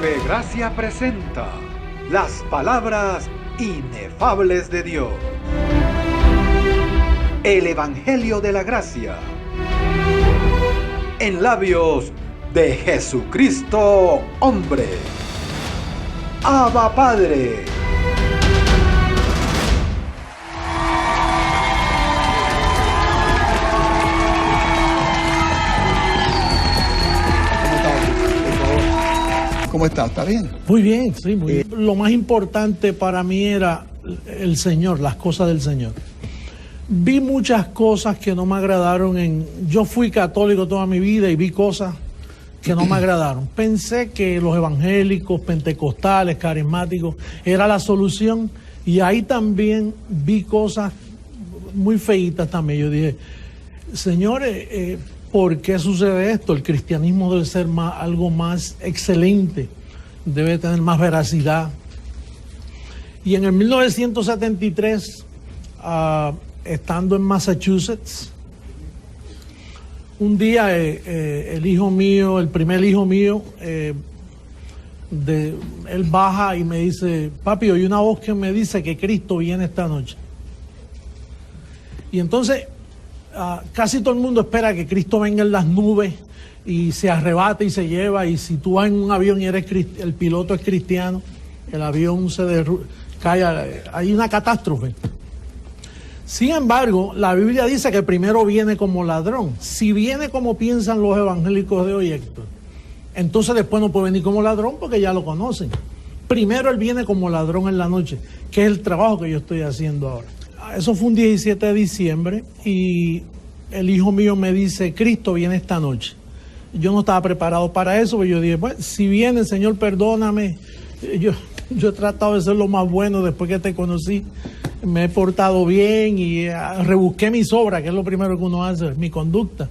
TV Gracia presenta las palabras inefables de Dios. El Evangelio de la Gracia. En labios de Jesucristo, hombre. Abba Padre. ¿Cómo está? ¿Está bien? Muy bien, sí, muy bien. Lo más importante para mí era el Señor, las cosas del Señor. Vi muchas cosas que no me agradaron. Yo fui católico toda mi vida y vi cosas que no me agradaron. Pensé que los evangélicos, pentecostales, carismáticos, era la solución. Y ahí también vi cosas muy feitas también. Yo dije, señores, ¿por qué sucede esto? El cristianismo debe ser algo más excelente, debe tener más veracidad. Y en el 1973, estando en Massachusetts, un día el hijo mío, el primer hijo mío, él baja y me dice, papi, oí una voz que me dice que Cristo viene esta noche. Y entonces casi todo el mundo espera que Cristo venga en las nubes y se arrebate y se lleva, y si tú vas en un avión y el piloto es cristiano, el avión cae, hay una catástrofe. Sin embargo, la Biblia dice que primero viene como ladrón. Si viene como piensan los evangélicos de hoy, Héctor, entonces después no puede venir como ladrón porque ya lo conocen. Primero él viene como ladrón en la noche, que es el trabajo que yo estoy haciendo ahora. Eso fue un 17 de diciembre y el hijo mío me dice, Cristo viene esta noche. Yo no estaba preparado para eso, pero yo dije, bueno, si viene, Señor, perdóname. Yo he tratado de ser lo más bueno después que te conocí. Me he portado bien y rebusqué mis obras, que es lo primero que uno hace, mi conducta.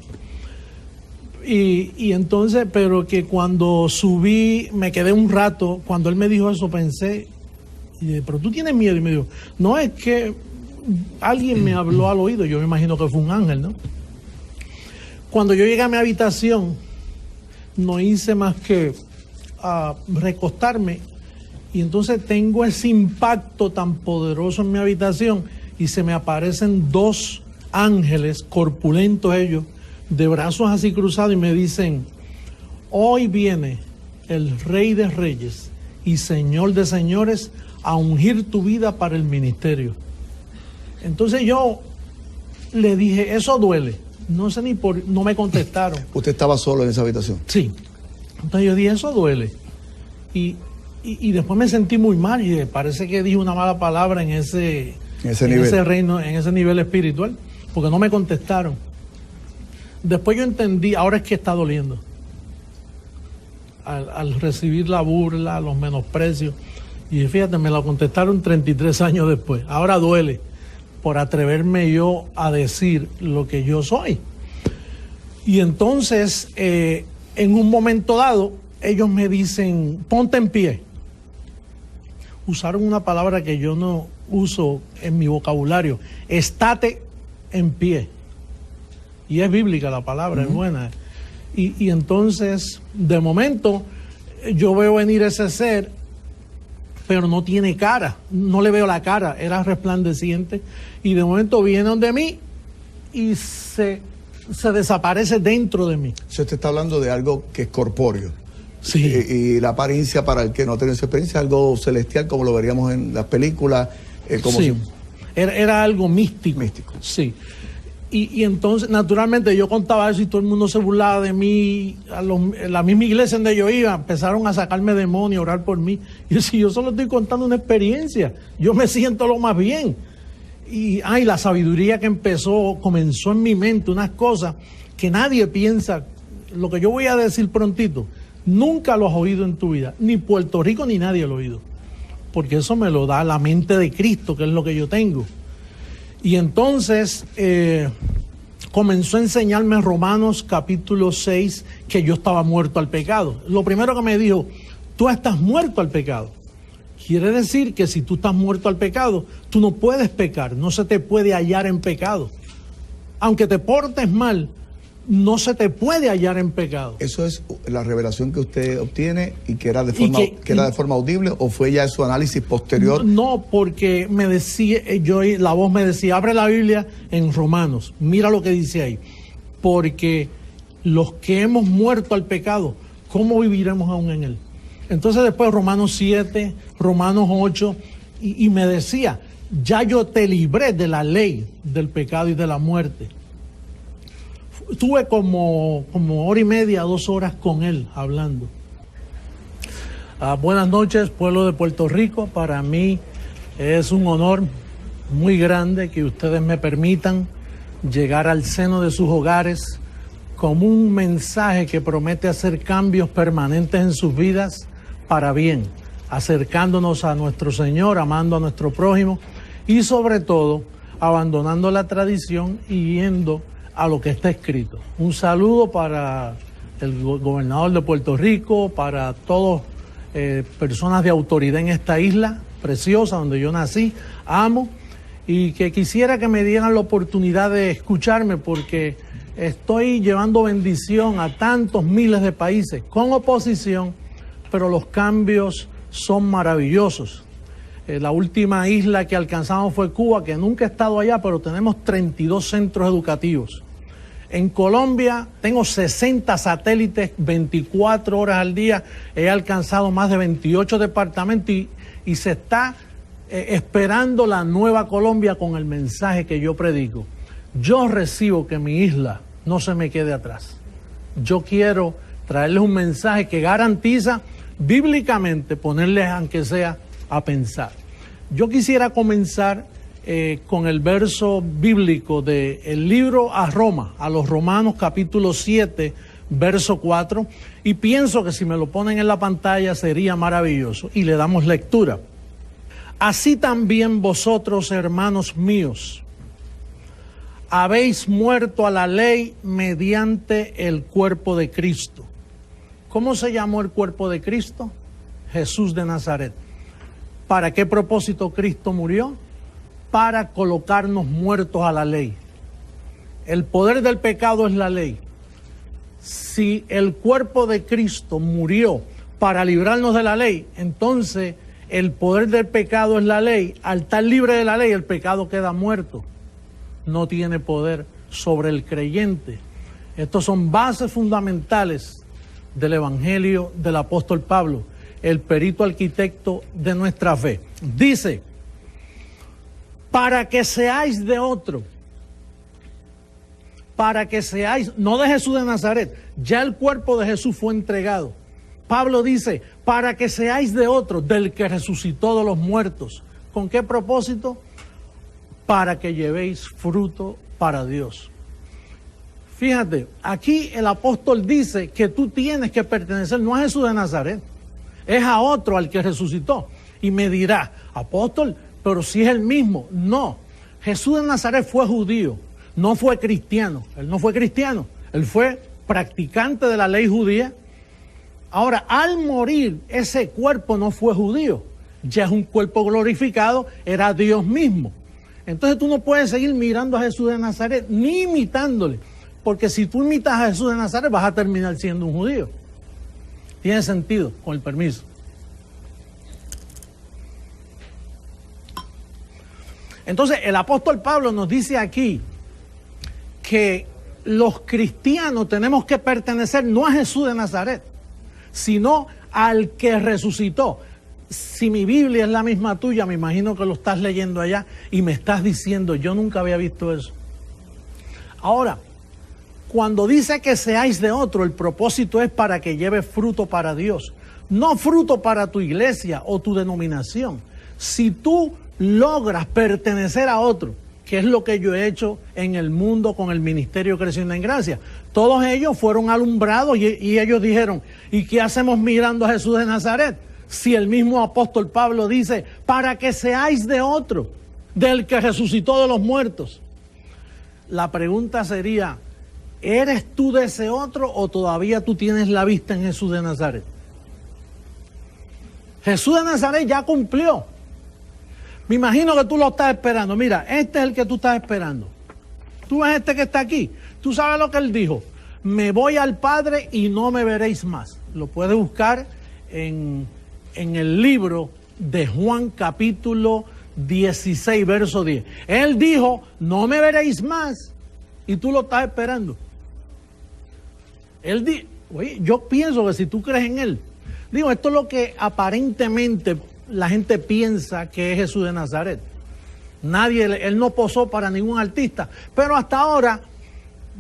Y entonces, pero que cuando subí, me quedé un rato, cuando él me dijo eso pensé, y dije, pero tú tienes miedo. Y me dijo, no, es que alguien me habló al oído, yo me imagino que fue un ángel, ¿no? Cuando yo llegué a mi habitación, no hice más que recostarme, y entonces tengo ese impacto tan poderoso en mi habitación, y se me aparecen dos ángeles, corpulentos ellos, de brazos así cruzados, y me dicen, hoy viene el Rey de Reyes y Señor de Señores a ungir tu vida para el ministerio. Entonces yo le dije, eso duele. No sé no me contestaron. ¿Usted estaba solo en esa habitación? Sí. Entonces yo dije, eso duele. Y después me sentí muy mal y dije, parece que dije una mala palabra en ese reino, en ese nivel espiritual, porque no me contestaron. Después yo entendí, ahora es que está doliendo. Al recibir la burla, los menosprecios. Y fíjate, me lo contestaron 33 años después. Ahora duele por atreverme yo a decir lo que yo soy. Y entonces, en un momento dado, ellos me dicen, ponte en pie. Usaron una palabra que yo no uso en mi vocabulario, estate en pie. Y es bíblica la palabra, es buena. Y entonces, de momento, yo veo venir ese ser, pero no tiene cara, no le veo la cara, era resplandeciente, y de momento viene donde mí y se desaparece dentro de mí. Si usted está hablando de algo que es corpóreo. Sí. Y la apariencia, para el que no tiene esa experiencia, algo celestial, como lo veríamos en las películas. Como sí, si... era algo místico. Místico. Sí. Y entonces, naturalmente, yo contaba eso y todo el mundo se burlaba de mí. La misma iglesia donde yo iba, empezaron a sacarme demonios, a orar por mí. Y yo solo estoy contando una experiencia. Yo me siento lo más bien. Y la sabiduría que comenzó en mi mente, unas cosas que nadie piensa. Lo que yo voy a decir prontito, nunca lo has oído en tu vida. Ni Puerto Rico ni nadie lo ha oído. Porque eso me lo da la mente de Cristo, que es lo que yo tengo. Y entonces comenzó a enseñarme en Romanos capítulo 6 que yo estaba muerto al pecado. Lo primero que me dijo, tú estás muerto al pecado. Quiere decir que si tú estás muerto al pecado, tú no puedes pecar, no se te puede hallar en pecado. Aunque te portes mal, no se te puede hallar en pecado. ¿Eso es la revelación que usted obtiene y que era de forma audible, o fue ya su análisis posterior? No, porque me decía, la voz me decía, abre la Biblia en Romanos, mira lo que dice ahí, porque los que hemos muerto al pecado, ¿cómo viviremos aún en él? Entonces después Romanos 7, Romanos 8, y me decía, ya yo te libré de la ley del pecado y de la muerte. Estuve como hora y media, 2 horas con él hablando. Buenas noches, pueblo de Puerto Rico. Para mí es un honor muy grande que ustedes me permitan llegar al seno de sus hogares como un mensaje que promete hacer cambios permanentes en sus vidas para bien, acercándonos a nuestro Señor, amando a nuestro prójimo y sobre todo abandonando la tradición y yendo a lo que está escrito. Un saludo para el gobernador de Puerto Rico, para todas personas de autoridad en esta isla preciosa donde yo nací, amo, y que quisiera que me dieran la oportunidad de escucharme porque estoy llevando bendición a tantos miles de países con oposición, pero los cambios son maravillosos. La última isla que alcanzamos fue Cuba, que nunca he estado allá, pero tenemos 32 centros educativos. En Colombia tengo 60 satélites, 24 horas al día. He alcanzado más de 28 departamentos y se está esperando la nueva Colombia con el mensaje que yo predico. Yo recibo que mi isla no se me quede atrás. Yo quiero traerles un mensaje que garantiza bíblicamente ponerles, aunque sea, a pensar. Yo quisiera comenzar con el verso bíblico del libro a Roma, a los Romanos capítulo 7, verso 4, y pienso que si me lo ponen en la pantalla sería maravilloso, y le damos lectura. Así también vosotros, hermanos míos, habéis muerto a la ley mediante el cuerpo de Cristo. ¿Cómo se llamó el cuerpo de Cristo? Jesús de Nazaret. ¿Para qué propósito Cristo murió? Para colocarnos muertos a la ley. El poder del pecado es la ley. Si el cuerpo de Cristo murió para librarnos de la ley, entonces el poder del pecado es la ley. Al estar libre de la ley, el pecado queda muerto. No tiene poder sobre el creyente. Estos son bases fundamentales del Evangelio del apóstol Pablo, el perito arquitecto de nuestra fe. Dice, para que seáis de otro, para que seáis, no de Jesús de Nazaret, ya el cuerpo de Jesús fue entregado. Pablo dice, para que seáis de otro, del que resucitó de los muertos. ¿Con qué propósito? Para que llevéis fruto para Dios. Fíjate, aquí el apóstol dice que tú tienes que pertenecer no a Jesús de Nazaret, es a otro al que resucitó. Y me dirá, apóstol, pero si es el mismo. No, Jesús de Nazaret fue judío, no fue cristiano. Él no fue cristiano, él fue practicante de la ley judía. Ahora, al morir, ese cuerpo no fue judío, ya es un cuerpo glorificado, era Dios mismo. Entonces tú no puedes seguir mirando a Jesús de Nazaret, ni imitándole, porque si tú imitas a Jesús de Nazaret vas a terminar siendo un judío. Tiene sentido, con el permiso. Entonces el apóstol Pablo nos dice aquí que los cristianos tenemos que pertenecer no a Jesús de Nazaret, sino al que resucitó. Si mi Biblia es la misma tuya, me imagino que lo estás leyendo allá y me estás diciendo, yo nunca había visto eso. Ahora, cuando dice que seáis de otro, el propósito es para que lleve fruto para Dios, no fruto para tu iglesia o tu denominación. Si tú logras pertenecer a otro, que es lo que yo he hecho en el mundo con el Ministerio Creciendo en Gracia, todos ellos fueron alumbrados y ellos dijeron, ¿y qué hacemos mirando a Jesús de Nazaret? Si el mismo apóstol Pablo dice, para que seáis de otro, del que resucitó de los muertos. La pregunta sería, ¿eres tú de ese otro o todavía tú tienes la vista en Jesús de Nazaret? Jesús de Nazaret ya cumplió. Me imagino que tú lo estás esperando. Mira, este es el que tú estás esperando. Tú ves este que está aquí. Tú sabes lo que él dijo. me voy al Padre y no me veréis más. Lo puede buscar en el libro de Juan capítulo 16, verso 10. Él dijo, no me veréis más, y tú lo estás esperando. Él dijo, oye, yo pienso que si tú crees en Él, digo, esto es lo que aparentemente la gente piensa que es Jesús de Nazaret. Él no posó para ningún artista, pero hasta ahora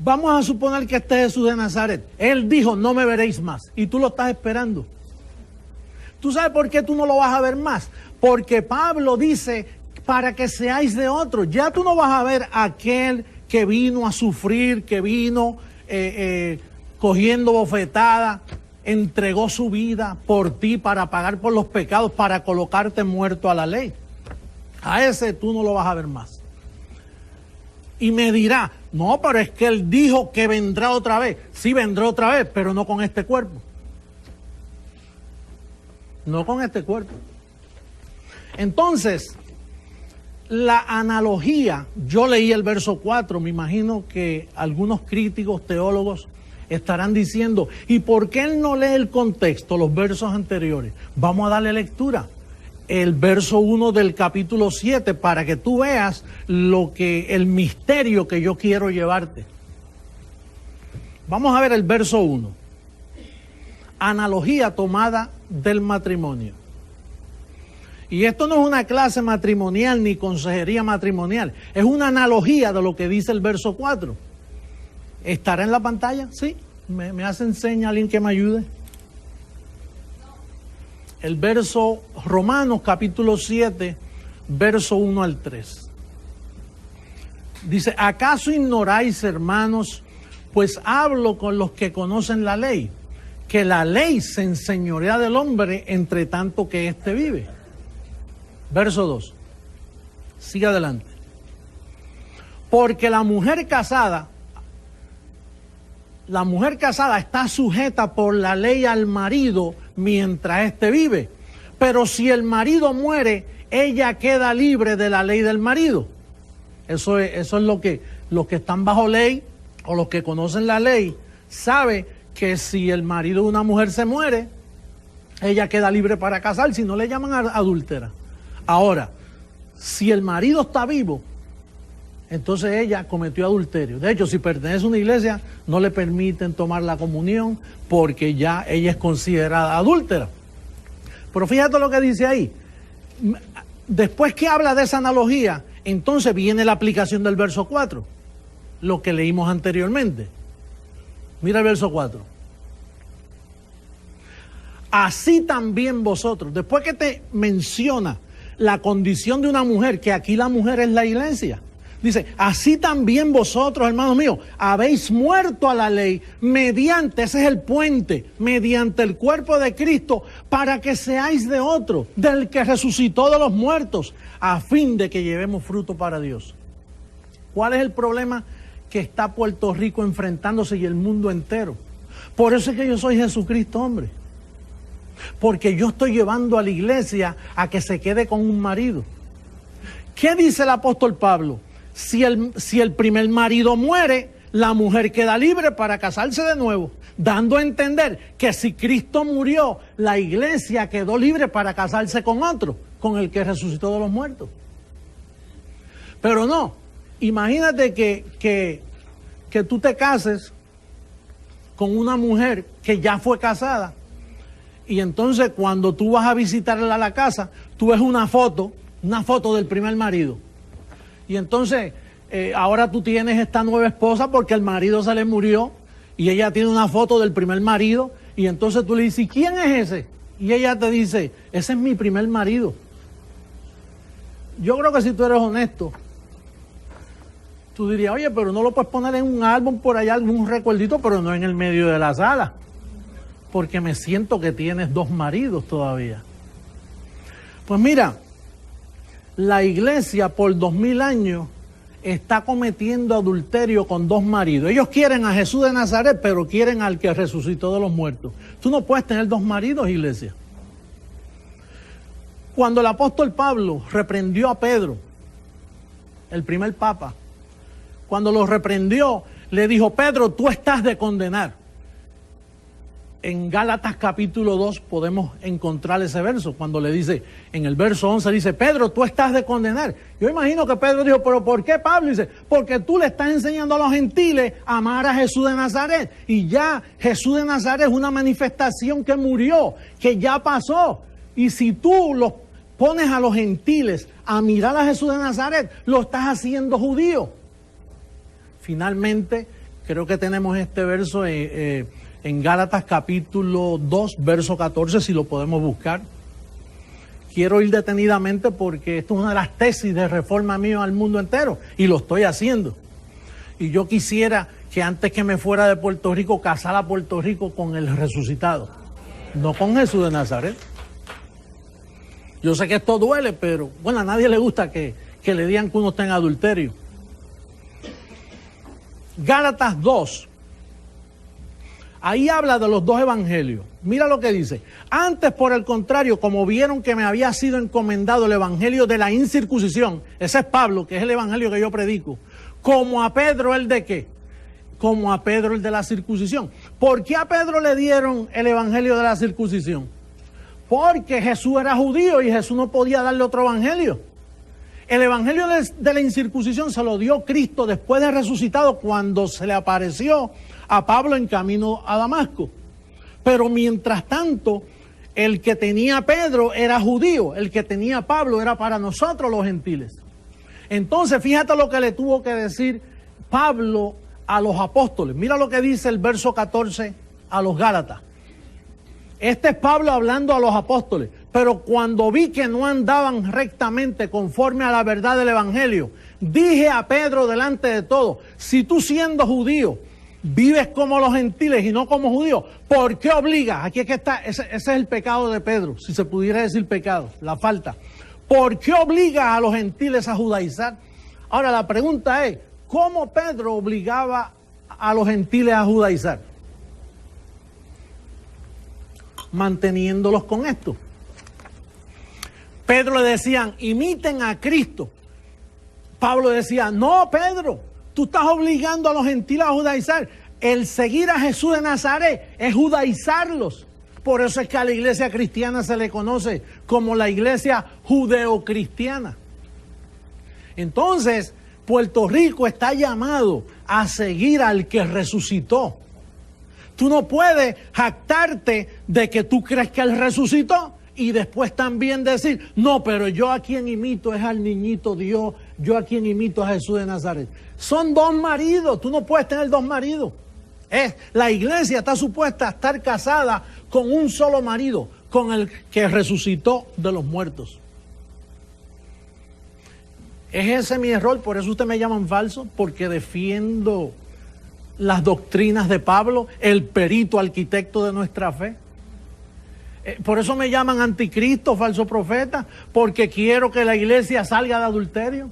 vamos a suponer que este es Jesús de Nazaret. Él dijo, no me veréis más, y tú lo estás esperando. ¿Tú sabes por qué tú no lo vas a ver más? Porque Pablo dice, para que seáis de otros. Ya tú no vas a ver a aquel que vino a sufrir, que vino cogiendo bofetadas, entregó su vida por ti para pagar por los pecados, para colocarte muerto a la ley. A ese tú no lo vas a ver más. Y me dirá, no, pero es que él dijo que vendrá otra vez. Sí, vendrá otra vez, pero no con este cuerpo. No con este cuerpo. Entonces, la analogía, yo leí el verso 4, me imagino que algunos críticos, teólogos, estarán diciendo, ¿y por qué él no lee el contexto, los versos anteriores? Vamos a darle lectura. El verso 1 del capítulo 7, para que tú veas el misterio que yo quiero llevarte. Vamos a ver el verso 1. Analogía tomada del matrimonio. Y esto no es una clase matrimonial ni consejería matrimonial, es una analogía de lo que dice el verso 4. ¿Estará en la pantalla? Sí. ¿Me hacen seña alguien que me ayude? El verso Romanos capítulo 7, verso 1 al 3. Dice, ¿acaso ignoráis, hermanos, pues hablo con los que conocen la ley, que la ley se enseñorea del hombre entre tanto que éste vive? Verso 2. Sigue adelante. Porque la mujer casada está sujeta por la ley al marido mientras éste vive. Pero si el marido muere, ella queda libre de la ley del marido. Eso es lo que los que están bajo ley o los que conocen la ley sabe que si el marido de una mujer se muere, ella queda libre para casar, si no le llaman adúltera. Ahora, si el marido está vivo, entonces ella cometió adulterio. De hecho, si pertenece a una iglesia, no le permiten tomar la comunión porque ya ella es considerada adúltera. Pero fíjate lo que dice ahí. Después que habla de esa analogía, entonces viene la aplicación del verso 4, lo que leímos anteriormente. Mira el verso 4. Así también vosotros, después que te menciona la condición de una mujer, que aquí la mujer es la iglesia, dice, así también vosotros, hermanos míos, habéis muerto a la ley mediante, ese es el puente, mediante el cuerpo de Cristo, para que seáis de otro, del que resucitó de los muertos, a fin de que llevemos fruto para Dios. ¿Cuál es el problema que está Puerto Rico enfrentándose y el mundo entero? Por eso es que yo soy Jesucristo, hombre. Porque yo estoy llevando a la iglesia a que se quede con un marido. ¿Qué dice el apóstol Pablo? Si el primer marido muere, la mujer queda libre para casarse de nuevo, dando a entender que si Cristo murió, la iglesia quedó libre para casarse con otro, con el que resucitó de los muertos. Pero no, imagínate que tú te cases con una mujer que ya fue casada, y entonces cuando tú vas a visitarla a la casa, tú ves una foto del primer marido. Y entonces, ahora tú tienes esta nueva esposa porque el marido se le murió y ella tiene una foto del primer marido. Y entonces tú le dices, ¿quién es ese? Y ella te dice, ese es mi primer marido. Yo creo que si tú eres honesto, tú dirías, oye, pero no lo puedes poner en un álbum por allá, algún recuerdito, pero no en el medio de la sala. Porque me siento que tienes dos maridos todavía. Pues mira, la iglesia por 2000 años está cometiendo adulterio con dos maridos. Ellos quieren a Jesús de Nazaret, pero quieren al que resucitó de los muertos. Tú no puedes tener dos maridos, iglesia. Cuando el apóstol Pablo reprendió a Pedro, el primer papa, cuando lo reprendió, le dijo, Pedro, tú estás de condenar. En Gálatas capítulo 2 podemos encontrar ese verso, cuando le dice, en el verso 11 dice, Pedro, tú estás de condenar. Yo imagino que Pedro dijo, pero ¿por qué, Pablo? Dice, porque tú le estás enseñando a los gentiles a amar a Jesús de Nazaret. Y ya Jesús de Nazaret es una manifestación que murió, que ya pasó. Y si tú los pones a los gentiles a mirar a Jesús de Nazaret, lo estás haciendo judío. Finalmente, creo que tenemos este verso en Gálatas capítulo 2, verso 14, si lo podemos buscar. Quiero ir detenidamente porque esto es una de las tesis de reforma mío al mundo entero y lo estoy haciendo. Y yo quisiera que antes que me fuera de Puerto Rico, casara a Puerto Rico con el resucitado, no con Jesús de Nazaret. Yo sé que esto duele, pero bueno, a nadie le gusta que le digan que uno está en adulterio. Gálatas 2. Ahí habla de los dos evangelios. Mira lo que dice. Antes, por el contrario, como vieron que me había sido encomendado el evangelio de la incircuncisión, ese es Pablo, que es el evangelio que yo predico, como a Pedro el de ¿qué? Como a Pedro el de la circuncisión. ¿Por qué a Pedro le dieron el evangelio de la circuncisión? Porque Jesús era judío y Jesús no podía darle otro evangelio. El evangelio de la incircuncisión se lo dio Cristo después de resucitado, cuando se le apareció a Pablo en camino a Damasco. Pero mientras tanto, el que tenía Pedro era judío, el que tenía Pablo era para nosotros los gentiles. Entonces, fíjate lo que le tuvo que decir Pablo a los apóstoles. Mira lo que dice el verso 14 a los Gálatas. Este es Pablo hablando a los apóstoles. Pero cuando vi que no andaban rectamente conforme a la verdad del evangelio, dije a Pedro delante de todos, si tú siendo judío vives como los gentiles y no como judíos, ¿por qué obligas? Aquí es que está, ese es el pecado de Pedro, si se pudiera decir pecado, la falta. ¿Por qué obligas a los gentiles a judaizar? Ahora la pregunta es, ¿cómo Pedro obligaba a los gentiles a judaizar? Manteniéndolos con esto. Pedro le decían, imiten a Cristo. Pablo decía, no, Pedro, tú estás obligando a los gentiles a judaizar. El seguir a Jesús de Nazaret es judaizarlos. Por eso es que a la iglesia cristiana se le conoce como la iglesia judeocristiana. Entonces, Puerto Rico está llamado a seguir al que resucitó. Tú no puedes jactarte de que tú crees que Él resucitó y después también decir, no, pero yo a quien imito es al niñito Dios, yo a quien imito a Jesús de Nazaret. Son dos maridos, tú no puedes tener dos maridos. La iglesia está supuesta a estar casada con un solo marido, con el que resucitó de los muertos. ¿Es ese mi error? ¿Por eso ustedes me llaman falso? Porque defiendo las doctrinas de Pablo, el perito arquitecto de nuestra fe. Por eso me llaman anticristo, falso profeta, porque quiero que la iglesia salga de adulterio.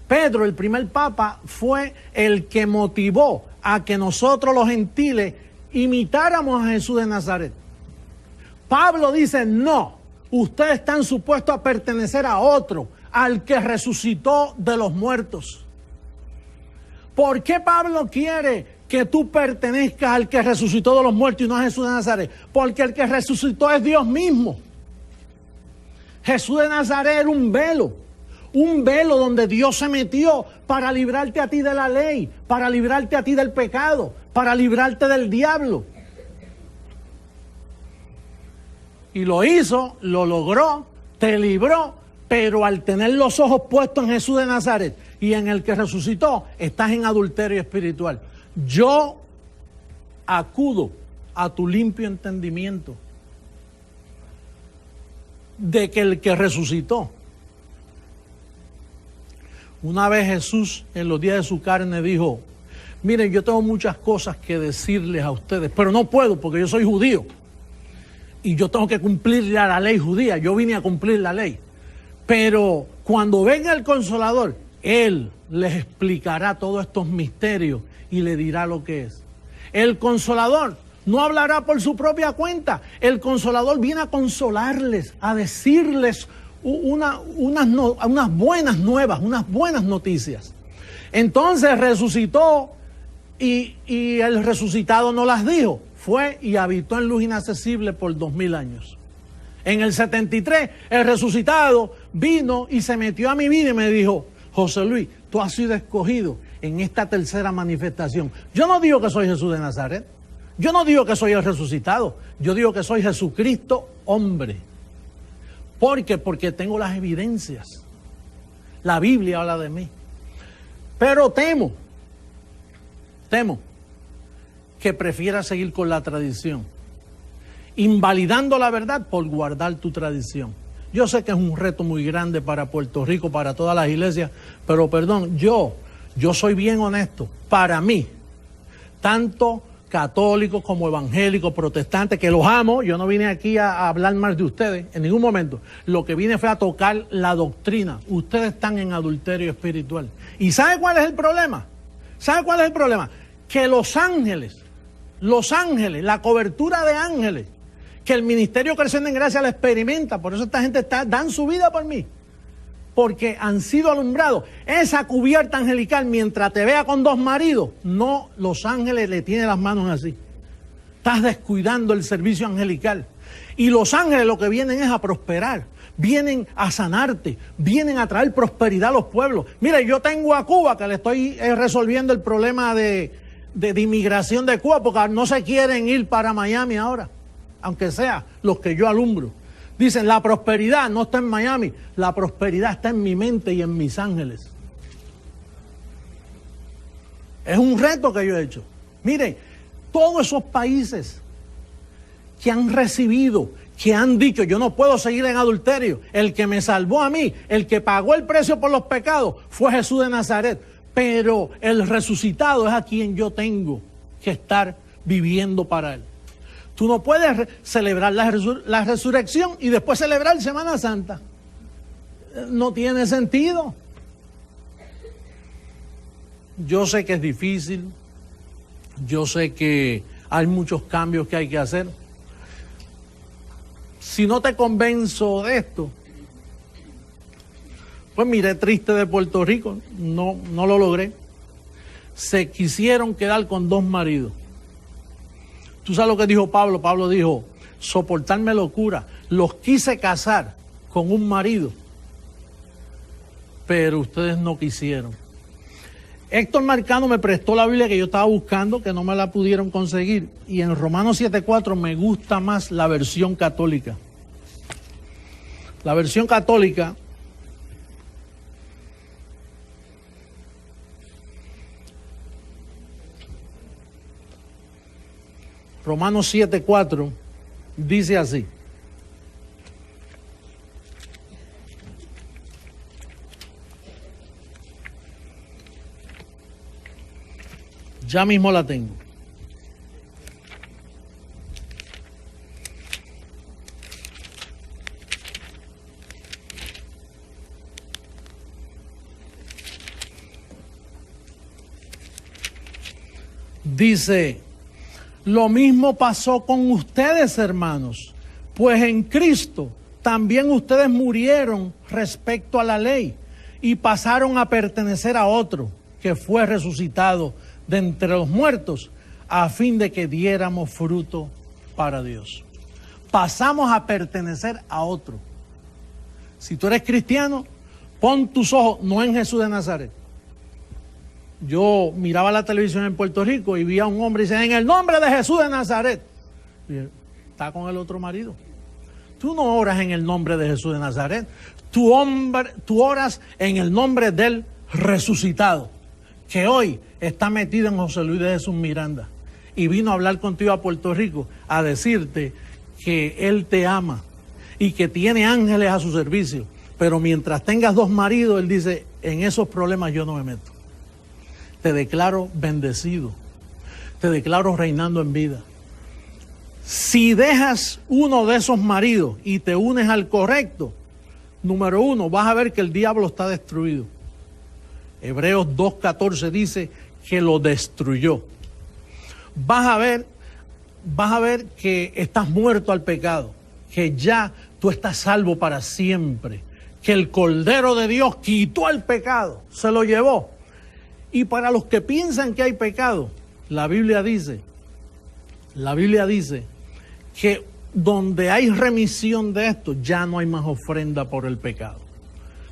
Pedro, el primer papa, fue el que motivó a que nosotros los gentiles imitáramos a Jesús de Nazaret. Pablo dice, no, ustedes están supuestos a pertenecer a otro, al que resucitó de los muertos. ¿Por qué Pablo quiere que tú pertenezcas al que resucitó de los muertos y no a Jesús de Nazaret? Porque el que resucitó es Dios mismo. Jesús de Nazaret era un velo donde Dios se metió para librarte a ti de la ley, para librarte a ti del pecado, para librarte del diablo. Y lo hizo, lo logró, te libró, pero al tener los ojos puestos en Jesús de Nazaret y en el que resucitó, estás en adulterio espiritual. Yo acudo a tu limpio entendimiento de que el que resucitó. Una vez Jesús, en los días de su carne, dijo, miren, yo tengo muchas cosas que decirles a ustedes, pero no puedo porque yo soy judío. Y yo tengo que cumplir la ley judía, yo vine a cumplir la ley. Pero cuando venga el Consolador, Él les explicará todos estos misterios y le dirá lo que es. El Consolador no hablará por su propia cuenta. El Consolador viene a consolarles, a decirles unas buenas nuevas, unas buenas noticias. Entonces resucitó y el resucitado no las dijo. Fue y habitó en luz inaccesible por 2000 años. En el 73, el resucitado vino y se metió a mi vida y me dijo: José Luis, tú has sido escogido en esta tercera manifestación. Yo no digo que soy Jesús de Nazaret. Yo no digo que soy el resucitado. Yo digo que soy Jesucristo hombre. ¿Por qué? Porque tengo las evidencias. La Biblia habla de mí. Pero temo que prefieras seguir con la tradición, invalidando la verdad por guardar tu tradición. Yo sé que es un reto muy grande para Puerto Rico, para todas las iglesias, pero perdón, yo soy bien honesto. Para mí, tanto católicos como evangélicos, protestantes, que los amo, yo no vine aquí a hablar mal de ustedes en ningún momento. Lo que vine fue a tocar la doctrina. Ustedes están en adulterio espiritual. ¿Y sabe cuál es el problema? ¿Sabe cuál es el problema? Que los ángeles, la cobertura de ángeles, que el ministerio Creciendo en Gracia la experimenta. Por eso esta gente dan su vida por mí, porque han sido alumbrados. Esa cubierta angelical, mientras te vea con 2 maridos, no, los ángeles le tienen las manos así. Estás descuidando el servicio angelical. Y los ángeles lo que vienen es a prosperar, vienen a sanarte, vienen a traer prosperidad a los pueblos. Mire, yo tengo a Cuba, que le estoy resolviendo el problema de inmigración de Cuba, porque no se quieren ir para Miami ahora, aunque sea los que yo alumbro. Dicen, la prosperidad no está en Miami, la prosperidad está en mi mente y en mis ángeles. Es un reto que yo he hecho. Miren, todos esos países que han recibido, que han dicho, yo no puedo seguir en adulterio, el que me salvó a mí, el que pagó el precio por los pecados, fue Jesús de Nazaret. Pero el resucitado es a quien yo tengo que estar viviendo para él. Tú no puedes celebrar la resurrección y después celebrar Semana Santa. No tiene sentido. Yo sé que es difícil. Yo sé que hay muchos cambios que hay que hacer. Si no te convenzo de esto, pues miré triste de Puerto Rico. No lo logré. Se quisieron quedar con 2 maridos. ¿Tú sabes lo que dijo Pablo? Pablo dijo, soportarme locura. Los quise casar con un marido, pero ustedes no quisieron. Héctor Marcano me prestó la Biblia que yo estaba buscando, que no me la pudieron conseguir. Y en Romanos 7:4 me gusta más la versión católica. La versión católica Romanos 7:4 dice así. Ya mismo la tengo. Dice, lo mismo pasó con ustedes, hermanos, pues en Cristo también ustedes murieron respecto a la ley y pasaron a pertenecer a otro que fue resucitado de entre los muertos a fin de que diéramos fruto para Dios. Pasamos a pertenecer a otro. Si tú eres cristiano, pon tus ojos no en Jesús de Nazaret. Yo miraba la televisión en Puerto Rico y vi a un hombre y decía, en el nombre de Jesús de Nazaret. Y está con el otro marido. Tú no oras en el nombre de Jesús de Nazaret. Tú oras en el nombre del resucitado, que hoy está metido en José Luis de Jesús Miranda. Y vino a hablar contigo a Puerto Rico, a decirte que Él te ama y que tiene ángeles a su servicio. Pero mientras tengas 2 maridos, Él dice, en esos problemas yo no me meto. Te declaro bendecido, te declaro reinando en vida. Si dejas uno de esos maridos y te unes al correcto, número 1, vas a ver que el diablo está destruido. Hebreos 2:14 dice que lo destruyó. Vas a ver que estás muerto al pecado, que ya tú estás salvo para siempre, que el Cordero de Dios quitó el pecado, se lo llevó. Y para los que piensan que hay pecado, la Biblia dice que donde hay remisión de esto, ya no hay más ofrenda por el pecado.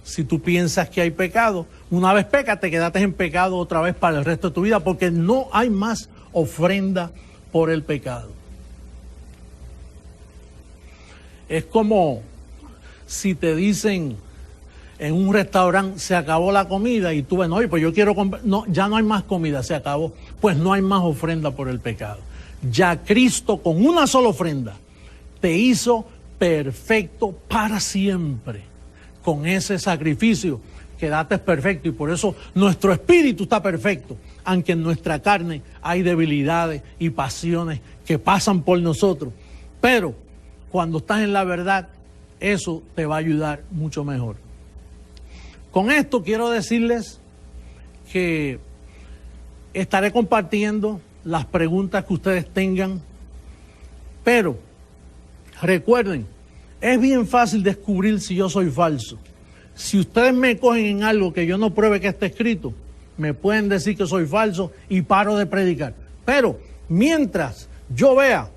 Si tú piensas que hay pecado, una vez pecas, te quedaste en pecado otra vez para el resto de tu vida, porque no hay más ofrenda por el pecado. Es como si te dicen en un restaurante, se acabó la comida, y tú ves, no, pues yo quiero comer, no, ya no hay más comida, se acabó. Pues no hay más ofrenda por el pecado. Ya Cristo con una sola ofrenda te hizo perfecto para siempre. Con ese sacrificio quedaste perfecto, y por eso nuestro espíritu está perfecto, aunque en nuestra carne hay debilidades y pasiones que pasan por nosotros. Pero cuando estás en la verdad, eso te va a ayudar mucho mejor. Con esto quiero decirles que estaré compartiendo las preguntas que ustedes tengan, pero recuerden, es bien fácil descubrir si yo soy falso. Si ustedes me cogen en algo que yo no pruebe que esté escrito, me pueden decir que soy falso y paro de predicar. Pero mientras yo vea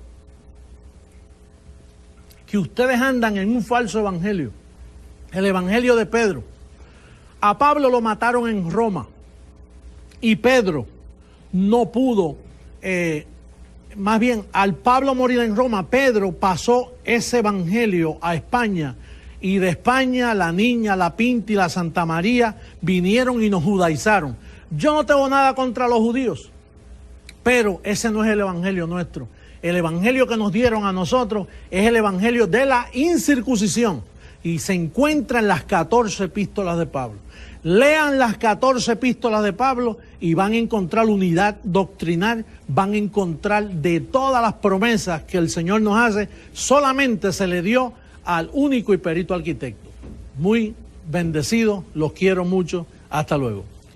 que ustedes andan en un falso evangelio, el evangelio de Pedro, a Pablo lo mataron en Roma y Pedro no pudo, más bien al Pablo morir en Roma, Pedro pasó ese evangelio a España, y de España la Niña, la Pinta y la Santa María vinieron y nos judaizaron. Yo no tengo nada contra los judíos, pero ese no es el evangelio nuestro. El evangelio que nos dieron a nosotros es el evangelio de la incircuncisión, y se encuentra en las 14 epístolas de Pablo. Lean las 14 epístolas de Pablo y van a encontrar unidad doctrinal, van a encontrar de todas las promesas que el Señor nos hace, solamente se le dio al único y perito arquitecto. Muy bendecido, los quiero mucho, hasta luego.